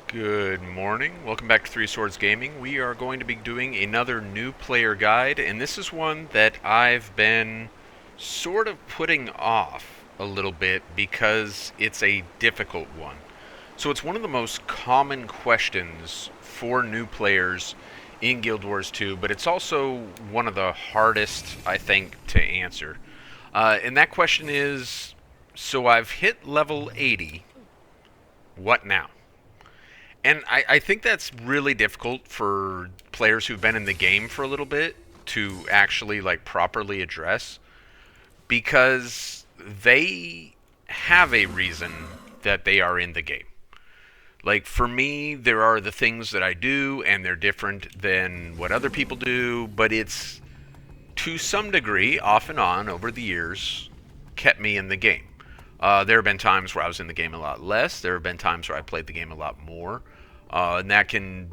Good morning. Welcome back to Three Swords Gaming. We are going to be doing another new player guide, and this is one that I've been sort of putting off a little bit because it's a difficult one. So it's one of the most common questions for new players in Guild Wars 2, but it's also one of the hardest, I think, to answer. And that question is, so I've hit level 80, what now? And I think that's really difficult for players who've been in the game for a little bit to actually like properly address because they have a reason that they are in the game. Like for me, there are the things that I do and they're different than what other people do, but it's to some degree, off and on over the years, kept me in the game. There have been times where I was in the game a lot less. There have been times where I played the game a lot more, and that can,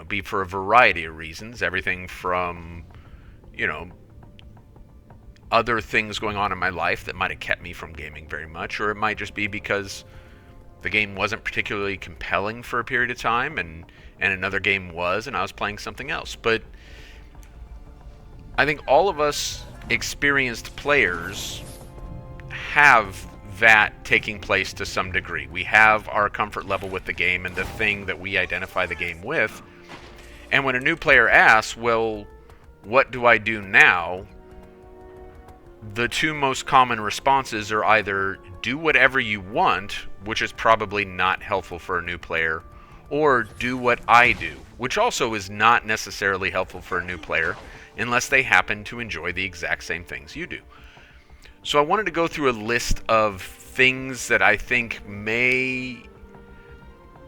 be for a variety of reasons. Everything from, you know, other things going on in my life that might have kept me from gaming very much, or it might just be because the game wasn't particularly compelling for a period of time, and another game was, and I was playing something else. But I think all of us experienced players have that taking place to some degree. We have our comfort level with the game and the thing that we identify the game with. And when a new player asks, well, what do I do now? The two most common responses are either do whatever you want, which is probably not helpful for a new player, or do what I do, which also is not necessarily helpful for a new player unless they happen to enjoy the exact same things you do. So I wanted to go through a list of things that I think may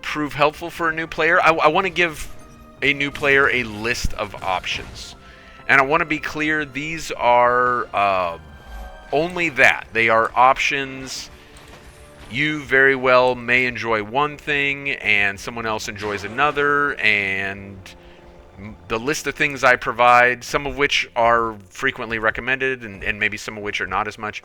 prove helpful for a new player. I want to give a new player a list of options. And I want to be clear, these are only that. They are options. You very well may enjoy one thing and someone else enjoys another, and the list of things I provide, some of which are frequently recommended and maybe some of which are not as much,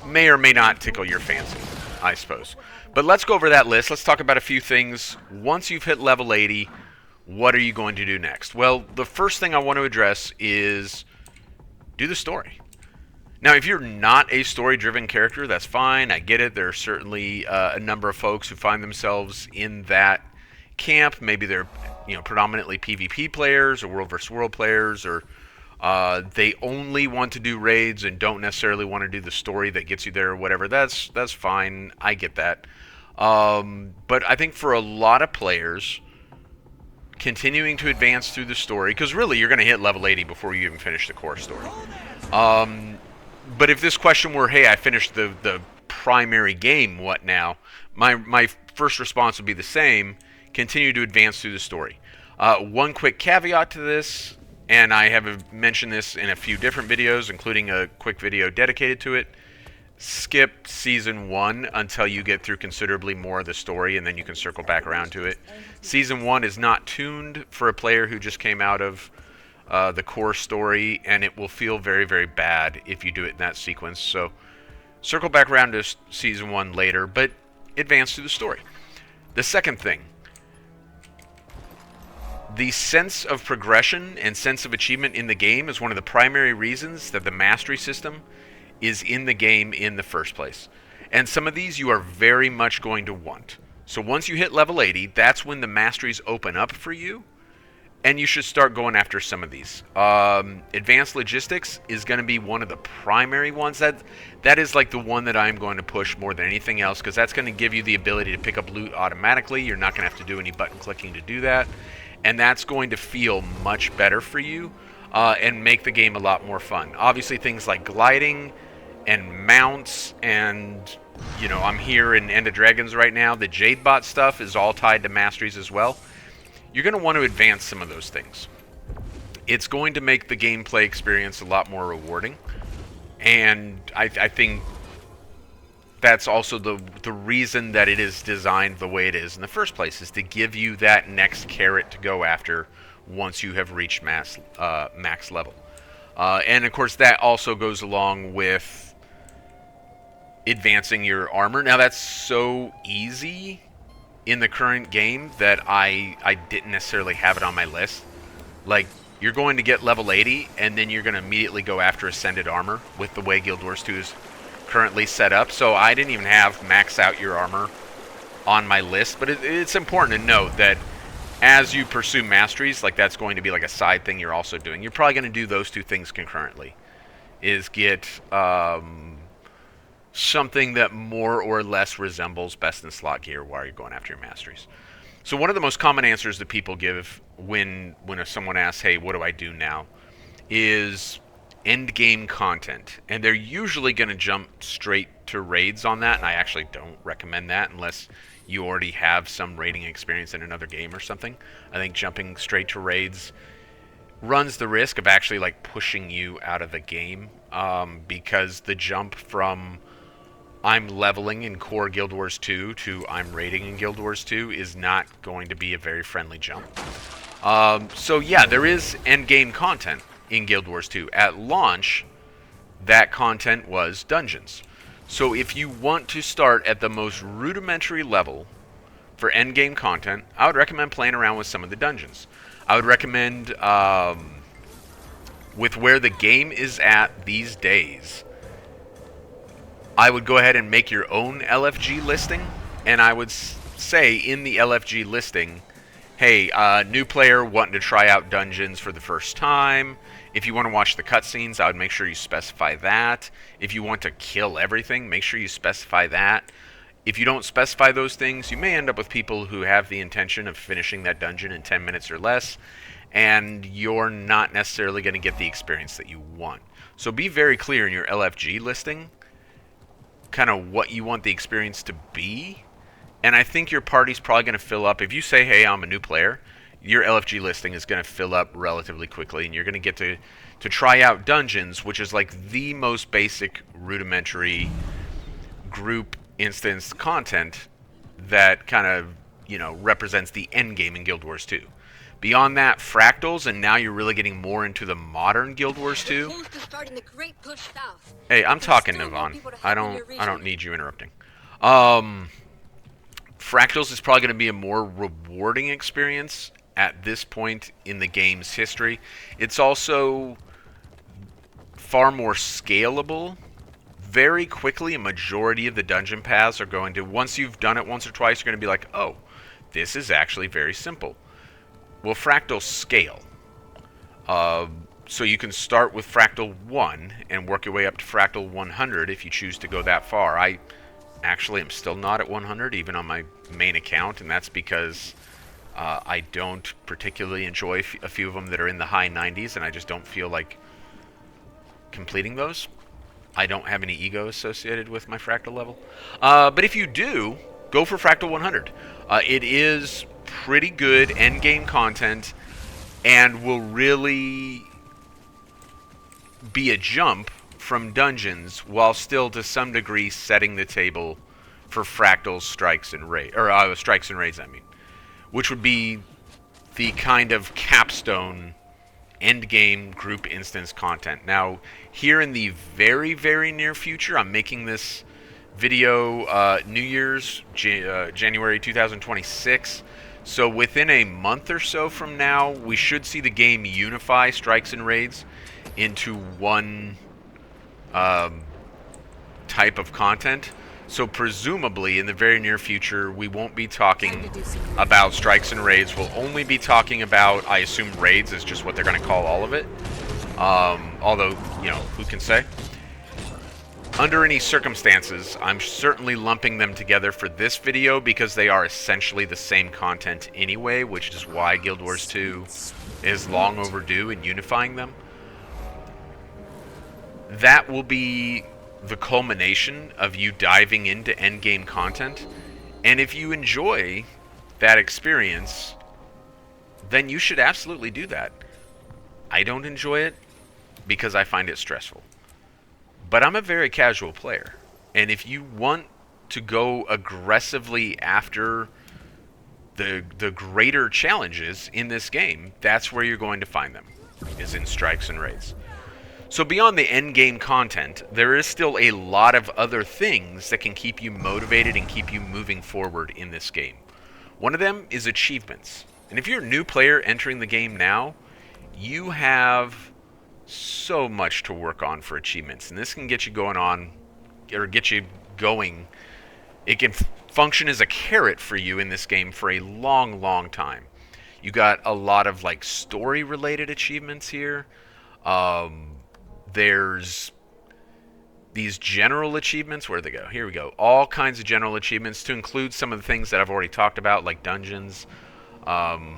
may or may not tickle your fancy, I suppose. But let's go over that list. Let's talk about a few things. Once you've hit level 80, what are you going to do next? Well, the first thing I want to address is do the story. Now, if you're not a story-driven character, that's fine. I get it. There are certainly a number of folks who find themselves in that camp. Maybe they're predominantly PvP players or world versus world players, or they only want to do raids and don't necessarily want to do the story that gets you there or whatever. That's fine. I get that. But I think for a lot of players, continuing to advance through the story, because really you're going to hit level 80 before you even finish the core story. But if this question were, hey, I finished the primary game, what now? My first response would be the same. Continue to advance through the story. One quick caveat to this, and I have mentioned this in a few different videos, including a quick video dedicated to it. Skip Season 1 until you get through considerably more of the story, and then you can circle back around to it. Season 1 is not tuned for a player who just came out of the core story, and it will feel very, very bad if you do it in that sequence. So circle back around to Season 1 later, but advance through the story. The second thing, the sense of progression and sense of achievement in the game is one of the primary reasons that the mastery system is in the game in the first place. And some of these you are very much going to want. So once you hit level 80, that's when the masteries open up for you, and you should start going after some of these. Advanced logistics is going to be one of the primary ones. That is like the one that I'm going to push more than anything else, because that's going to give you the ability to pick up loot automatically. You're not going to have to do any button clicking to do that. And that's going to feel much better for you and make the game a lot more fun. Obviously, things like gliding and mounts and, I'm here in End of Dragons right now. The Jadebot stuff is all tied to masteries as well. You're going to want to advance some of those things. It's going to make the gameplay experience a lot more rewarding. And I think that's also the reason that it is designed the way it is in the first place, is to give you that next carrot to go after once you have reached max level. And of course that also goes along with advancing your armor. Now that's so easy in the current game that I didn't necessarily have it on my list. Like, you're going to get level 80, and then you're going to immediately go after Ascended Armor with the way Guild Wars 2 is currently set up. So I didn't even have max out your armor on my list. But it's important to note that as you pursue masteries, like that's going to be like a side thing you're also doing. You're probably going to do those two things concurrently. Is get something that more or less resembles best in slot gear while you're going after your masteries. So one of the most common answers that people give when someone asks, hey, what do I do now, is end game content. And they're usually going to jump straight to raids on that, and I actually don't recommend that unless you already have some raiding experience in another game or something. I think jumping straight to raids runs the risk of actually like pushing you out of the game, because the jump from I'm leveling in core Guild Wars 2 to I'm raiding in Guild Wars 2 is not going to be a very friendly jump. So yeah, there is endgame content in Guild Wars 2. At launch, that content was dungeons. So if you want to start at the most rudimentary level for endgame content, I would recommend playing around with some of the dungeons. I would recommend, with where the game is at these days, I would go ahead and make your own LFG listing, and I would say in the LFG listing, hey, new player wanting to try out dungeons for the first time. If you want to watch the cutscenes, I would make sure you specify that. If you want to kill everything, make sure you specify that. If you don't specify those things, you may end up with people who have the intention of finishing that dungeon in 10 minutes or less, and you're not necessarily going to get the experience that you want. So be very clear in your LFG listing kind of what you want the experience to be, and I think your party's probably going to fill up. If you say, hey, I'm a new player, your LFG listing is going to fill up relatively quickly, and you're going to get to try out dungeons, which is like the most basic rudimentary group instance content that kind of, you know, represents the end game in Guild Wars 2. Beyond that, fractals, and now you're really getting more into the modern Guild Wars 2. Hey, I'm talking, Navon. I don't need you interrupting. Fractals is probably going to be a more rewarding experience at this point in the game's history. It's also far more scalable. Very quickly, a majority of the dungeon paths are going to, once you've done it once or twice, you're going to be like, oh, this is actually very simple. Well, fractals scale. So you can start with fractal 1 and work your way up to fractal 100 if you choose to go that far. I actually am still not at 100, even on my main account, and that's because I don't particularly enjoy a few of them that are in the high 90s, and I just don't feel like completing those. I don't have any ego associated with my fractal level. But if you do, go for fractal 100. It is pretty good endgame content and will really be a jump from dungeons while still to some degree setting the table for fractals, strikes, and raids, or strikes and raids, I mean, which would be the kind of capstone endgame group instance content. Now, here in the very, very near future, I'm making this video New Year's, January 2026. So within a month or so from now, we should see the game unify strikes and raids into one type of content. So presumably, in the very near future, we won't be talking about strikes and raids. We'll only be talking about, I assume raids is just what they're going to call all of it. Although, you know, who can say? Under any circumstances, I'm certainly lumping them together for this video because they are essentially the same content anyway, which is why Guild Wars 2 is long overdue in unifying them. That will be the culmination of you diving into endgame content, and if you enjoy that experience, then you should absolutely do that. I don't enjoy it because I find it stressful. But I'm a very casual player, and if you want to go aggressively after the greater challenges in this game, that's where you're going to find them, is in strikes and raids. So beyond the end game content, there is still a lot of other things that can keep you motivated and keep you moving forward in this game. One of them is achievements. And if you're a new player entering the game now, you have so much to work on for achievements. And this can get you going on, or get you going. It can function as a carrot for you in this game for a long, long time. You got a lot of like story related achievements here. There's these general achievements. Where they go? Here we go. All kinds of general achievements to include some of the things that I've already talked about, like dungeons. Oh,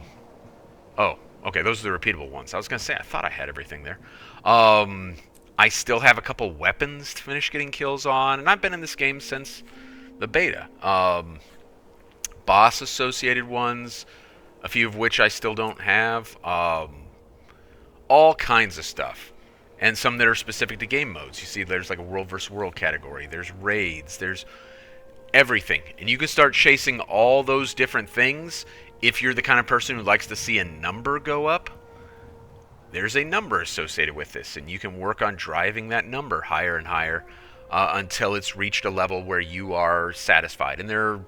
okay, those are the repeatable ones. I was going to say, I thought I had everything there. I still have a couple weapons to finish getting kills on, and I've been in this game since the beta. Boss associated ones, a few of which I still don't have. All kinds of stuff. And some that are specific to game modes. You see, there's like a world versus world category. There's raids. There's everything. And you can start chasing all those different things if you're the kind of person who likes to see a number go up. There's a number associated with this, and you can work on driving that number higher and higher until it's reached a level where you are satisfied. And there are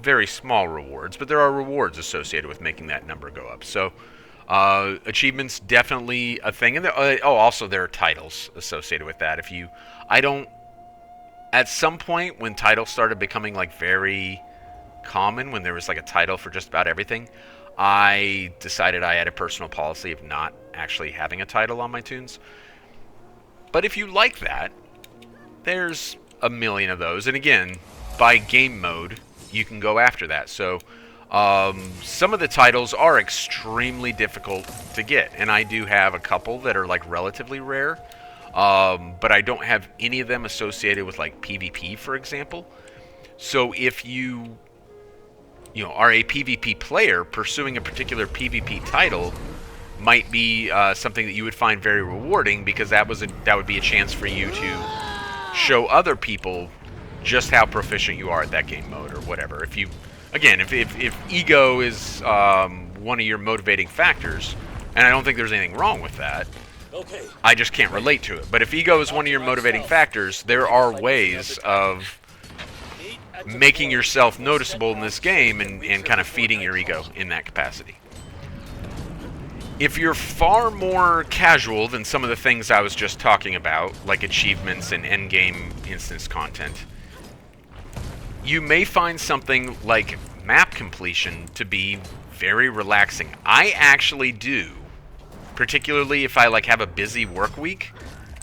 very small rewards, but there are rewards associated with making that number go up. So achievements definitely a thing. And also there are titles associated with that. At some point when titles started becoming like very common, when there was like a title for just about everything, I decided I had a personal policy of not actually having a title on my tunes. But if you like that, there's a million of those. And again, by game mode, you can go after that. So some of the titles are extremely difficult to get, and I do have a couple that are like relatively rare, but I don't have any of them associated with like PvP, for example. So if you are a PvP player, pursuing a particular PvP title might be something that you would find very rewarding, because that would be a chance for you to show other people just how proficient you are at that game mode or whatever. If ego is one of your motivating factors, and I don't think there's anything wrong with that, I just can't relate to it. But if ego is one of your motivating factors, there are ways of making yourself noticeable in this game and kind of feeding your ego in that capacity. If you're far more casual than some of the things I was just talking about, like achievements and endgame instance content, you may find something like map completion to be very relaxing. I actually do, particularly if I like have a busy work week,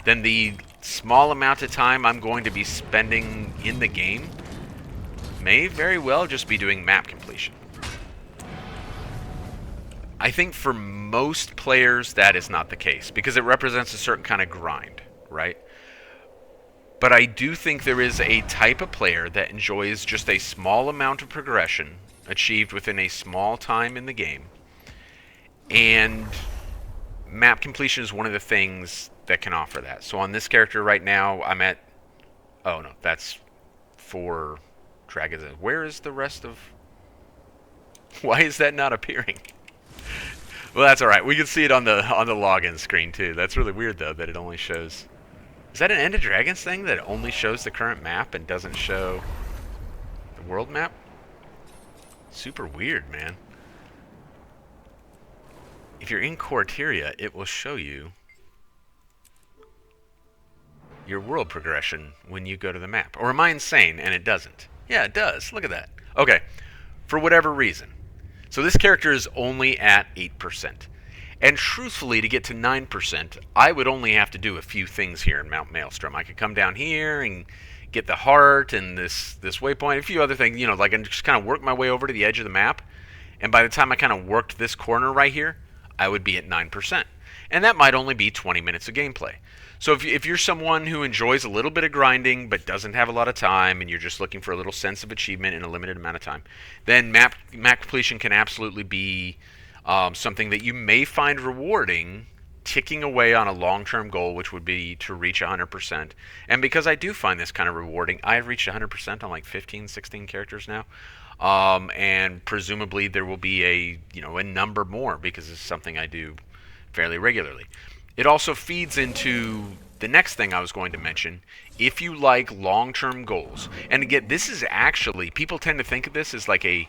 then the small amount of time I'm going to be spending in the game may very well just be doing map completion. I think for most players that is not the case, because it represents a certain kind of grind, right? But I do think there is a type of player that enjoys just a small amount of progression achieved within a small time in the game. And map completion is one of the things that can offer that. So on this character right now, I'm at... Oh, no, that's for Dragons. Where is the rest of... Why is that not appearing? Well, that's alright. We can see it on the login screen, too. That's really weird, though, that it only shows... Is that an End of Dragons thing that only shows the current map and doesn't show the world map? Super weird, man. If you're in Corteria, it will show you your world progression when you go to the map. Or am I insane and it doesn't? Yeah, it does. Look at that. Okay. For whatever reason. So this character is only at 8%. And truthfully, to get to 9%, I would only have to do a few things here in Mount Maelstrom. I could come down here and get the heart and this waypoint, a few other things, like and just kind of work my way over to the edge of the map. And by the time I kind of worked this corner right here, I would be at 9%. And that might only be 20 minutes of gameplay. So if you're someone who enjoys a little bit of grinding but doesn't have a lot of time, and you're just looking for a little sense of achievement in a limited amount of time, then map completion can absolutely be something that you may find rewarding, ticking away on a long-term goal, which would be to reach 100%. And because I do find this kind of rewarding, I've reached 100% on like 15, 16 characters now. And presumably there will be a number more, because it's something I do fairly regularly. It also feeds into the next thing I was going to mention. If you like long-term goals, and again, this is actually, people tend to think of this as like a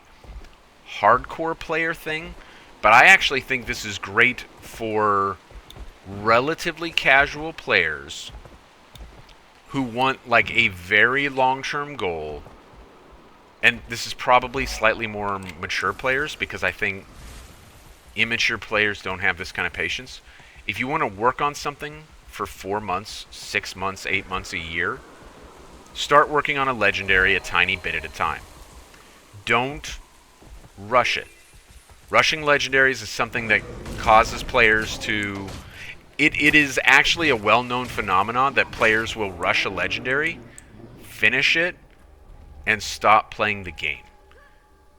hardcore player thing, but I actually think this is great for relatively casual players who want like a very long-term goal. And this is probably slightly more mature players, because I think immature players don't have this kind of patience. If you want to work on something for 4 months, 6 months, 8 months, a year, start working on a legendary a tiny bit at a time. Don't rush it. Rushing legendaries is something that causes players to... It is actually a well-known phenomenon that players will rush a legendary, finish it, and stop playing the game.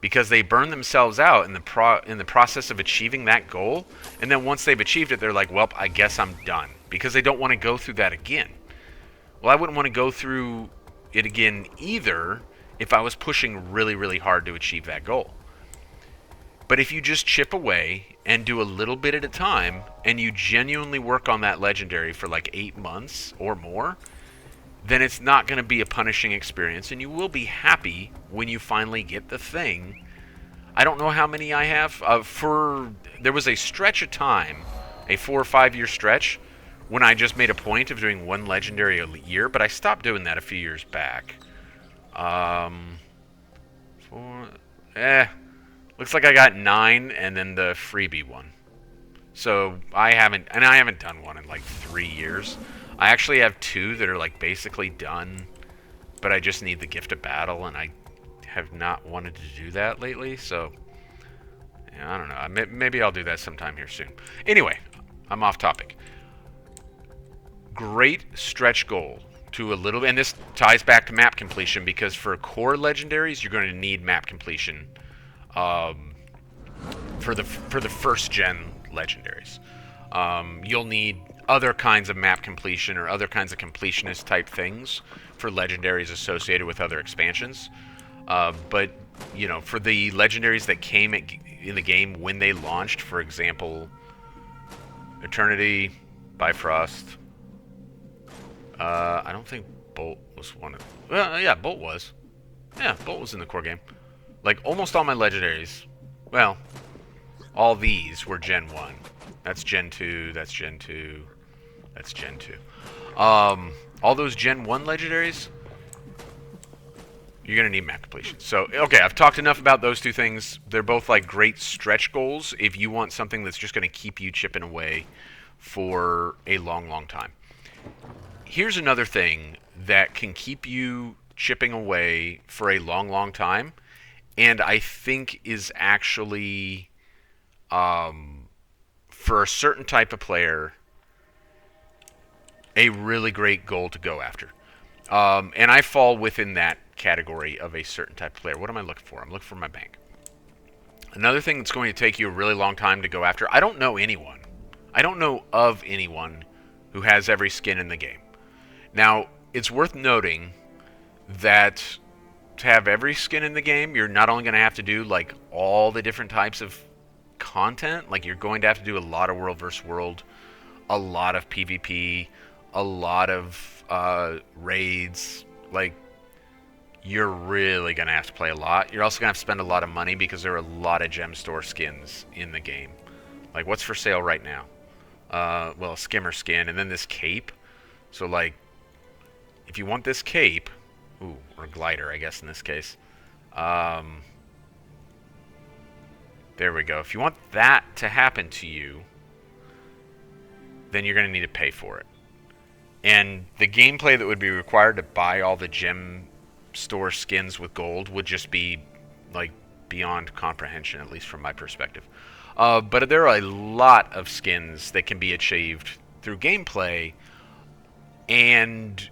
Because they burn themselves out in the process of achieving that goal, and then once they've achieved it, they're like, well, I guess I'm done. Because they don't want to go through that again. Well, I wouldn't want to go through it again either if I was pushing really, really hard to achieve that goal. But if you just chip away and do a little bit at a time, and you genuinely work on that legendary for like 8 months or more, then it's not going to be a punishing experience, and you will be happy when you finally get the thing. I don't know how many I have. There was a stretch of time, a 4 or 5 year stretch, when I just made a point of doing one legendary a year, but I stopped doing that a few years back. Looks like I got 9 and then the freebie one. So I haven't done one in like 3 years. I actually have 2 that are like basically done, but I just need the gift of battle, and I have not wanted to do that lately. So yeah, I don't know. Maybe I'll do that sometime here soon. Anyway, I'm off topic. Great stretch goal to a little, and this ties back to map completion, because for core legendaries, you're going to need map completion for the first gen legendaries. You'll need other kinds of map completion or other kinds of completionist type things for legendaries associated with other expansions. But you know, for the legendaries that came in the game when they launched, for example, Eternity, Bifrost. I don't think Bolt was one of... Well, yeah, Bolt was. Yeah, Bolt was in the core game. Like, almost all my legendaries... Well, all these were Gen 1. That's Gen 2, that's Gen 2, that's Gen 2. All those Gen 1 legendaries, you're going to need map completion. So, okay, I've talked enough about those two things. They're both, like, great stretch goals if you want something that's just going to keep you chipping away for a long, long time. Here's another thing that can keep you chipping away for a long, long time, and I think is actually, for a certain type of player, a really great goal to go after. And I fall within that category of a certain type of player. What am I looking for? I'm looking for my bank. Another thing that's going to take you a really long time to go after, I don't know anyone. I don't know of anyone who has every skin in the game. Now, it's worth noting that to have every skin in the game, you're not only going to have to do like all the different types of content, like you're going to have to do a lot of world versus world, a lot of PvP, a lot of raids. Like, you're really going to have to play a lot. You're also going to have to spend a lot of money because there are a lot of gem store skins in the game. Like, what's for sale right now? Well, a skimmer skin, and then this cape. So, like, if you want this cape, ooh, or glider, I guess in this case. There we go. If you want that to happen to you, then you're going to need to pay for it. And the gameplay that would be required to buy all the gem store skins with gold would just be, like, beyond comprehension, at least from my perspective. But there are a lot of skins that can be achieved through gameplay, and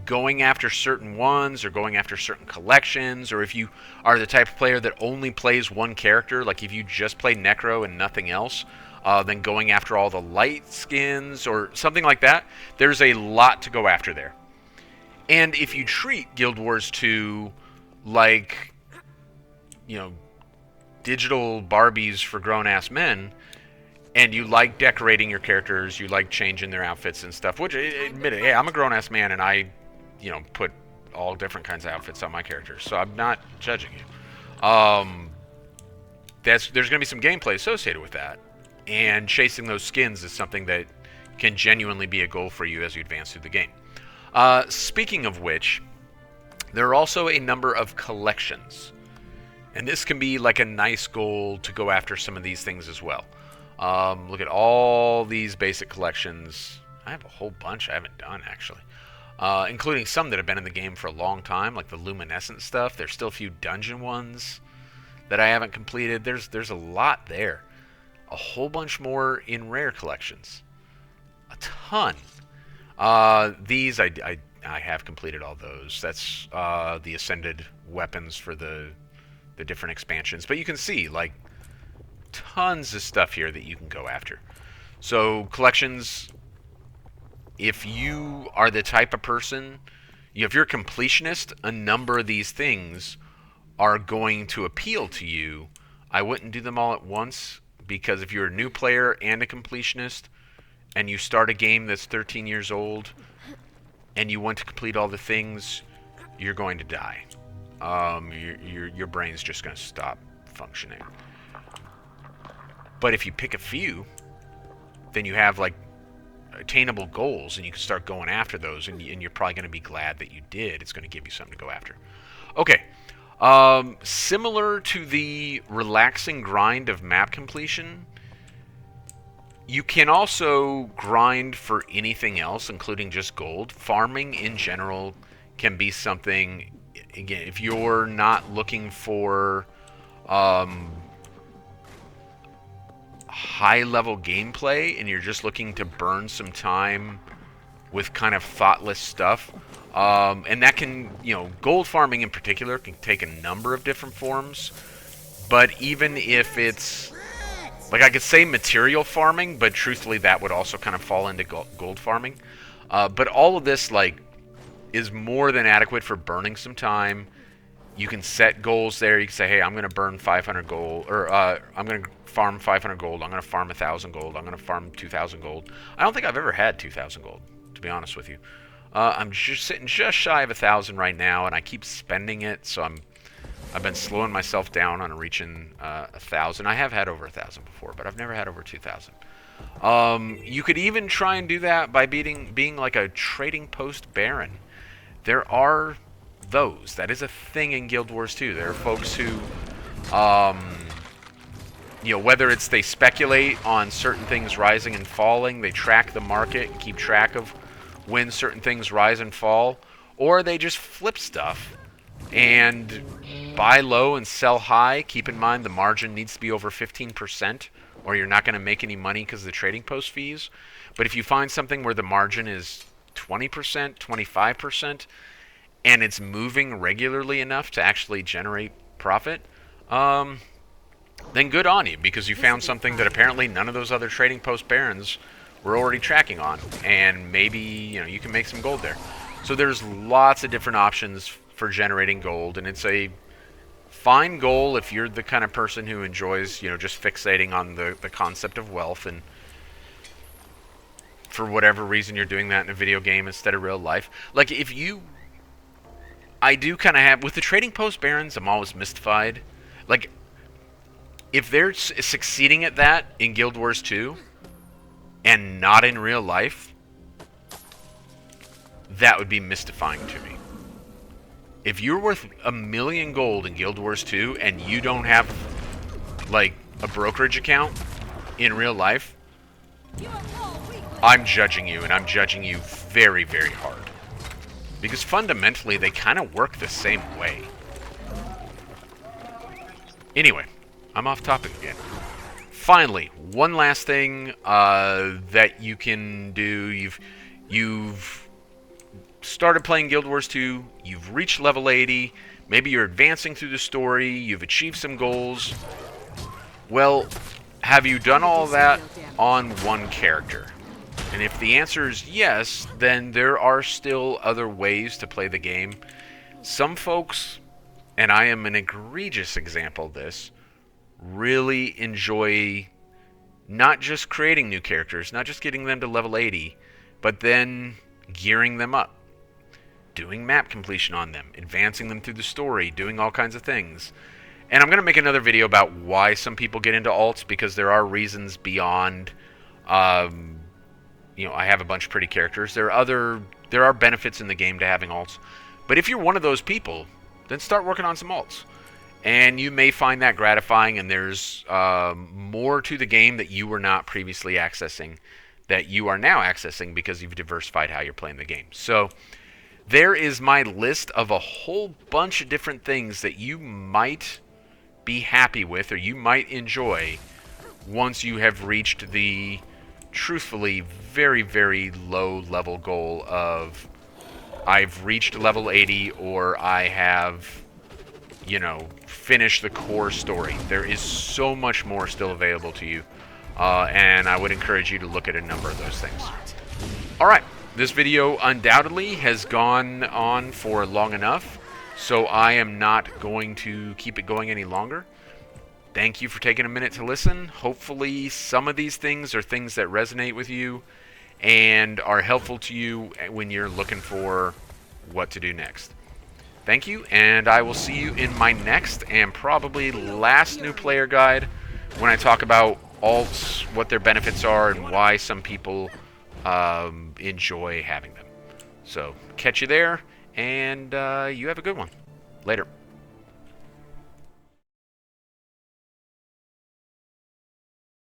going after certain ones or going after certain collections, or if you are the type of player that only plays one character, like if you just play Necro and nothing else, then going after all the light skins or something like that, there's a lot to go after there. And if you treat Guild Wars 2 like, you know, digital Barbies for grown-ass men, and you like decorating your characters, you like changing their outfits and stuff. Which, admit it, hey, I'm a grown ass man, and I, put all different kinds of outfits on my characters, so I'm not judging you. There's going to be some gameplay associated with that, and chasing those skins is something that can genuinely be a goal for you as you advance through the game. Speaking of which, there are also a number of collections, and this can be like a nice goal to go after some of these things as well. Look at all these basic collections. I have a whole bunch I haven't done, actually. Including some that have been in the game for a long time, like the luminescent stuff. There's still a few dungeon ones that I haven't completed. There's a lot there. A whole bunch more in rare collections. A ton. These I have completed all those. That's the ascended weapons for the different expansions. But you can see, like, tons of stuff here that you can go after. So collections, if you are the type of person, if you're a completionist, a number of these things are going to appeal to you. I wouldn't do them all at once, because if you're a new player and a completionist, and you start a game that's 13 years old, and you want to complete all the things, you're going to die. Your brain's just going to stop functioning. But if you pick a few, then you have, like, attainable goals, and you can start going after those, and you're probably going to be glad that you did. It's going to give you something to go after. Okay. Similar to the relaxing grind of map completion, you can also grind for anything else, including just gold. Farming in general can be something, again, if you're not looking for high-level gameplay and you're just looking to burn some time with kind of thoughtless stuff, and that can, gold farming in particular can take a number of different forms. But even if it's, like, I could say material farming, but truthfully that would also kind of fall into gold farming. But all of this, like, is more than adequate for burning some time. You can set goals there. You can say, hey, I'm going to burn 500 gold, or I'm going to farm 500 gold. I'm going to farm 1,000 gold. I'm going to farm 2,000 gold. I don't think I've ever had 2,000 gold, to be honest with you. I'm just sitting just shy of 1,000 right now, and I keep spending it, so I've been slowing myself down on reaching 1,000. I have had over 1,000 before, but I've never had over 2,000. You could even try and do that by being like a trading post baron. There are those. That is a thing in Guild Wars 2. There are folks who, whether it's they speculate on certain things rising and falling, they track the market and keep track of when certain things rise and fall, or they just flip stuff and buy low and sell high. Keep in mind the margin needs to be over 15%, or you're not going to make any money because of the trading post fees. But if you find something where the margin is 20%, 25%, and it's moving regularly enough to actually generate profit, then good on you, because you found something that apparently none of those other trading post barons were already tracking on, and maybe you can make some gold there. So there's lots of different options for generating gold, and it's a fine goal if you're the kind of person who enjoys just fixating on the concept of wealth, and for whatever reason you're doing that in a video game instead of real life. Like, I do kind of have, with the trading post barons, I'm always mystified. Like, if they're succeeding at that in Guild Wars 2 and not in real life, that would be mystifying to me. If you're worth 1,000,000 gold in Guild Wars 2 and you don't have, like, a brokerage account in real life, I'm judging you, and I'm judging you very, very hard. Because fundamentally, they kind of work the same way. Anyway, I'm off topic again. Finally, one last thing that you can do. You've started playing Guild Wars 2. You've reached level 80. Maybe you're advancing through the story. You've achieved some goals. Well, have you done all that on one character? And if the answer is yes, then there are still other ways to play the game. Some folks, and I am an egregious example of this, really enjoy Not just creating new characters, not just getting them to level 80, but then gearing them up, doing map completion on them, advancing them through the story, doing all kinds of things. And I'm going to make another video about why some people get into alts, because there are reasons beyond, I have a bunch of pretty characters. There are benefits in the game to having alts. But if you're one of those people, then start working on some alts. And you may find that gratifying, and there's more to the game that you were not previously accessing that you are now accessing because you've diversified how you're playing the game. So there is my list of a whole bunch of different things that you might be happy with or you might enjoy once you have reached the truthfully very, very low level goal of I've reached level 80 or I have, finished the core story. There is so much more still available to you, and I would encourage you to look at a number of those things. Alright, this video undoubtedly has gone on for long enough, so I am not going to keep it going any longer. Thank you for taking a minute to listen. Hopefully some of these things are things that resonate with you and are helpful to you when you're looking for what to do next. Thank you, and I will see you in my next and probably last new player guide when I talk about alts, what their benefits are, and why some people enjoy having them. So, catch you there, and you have a good one. Later.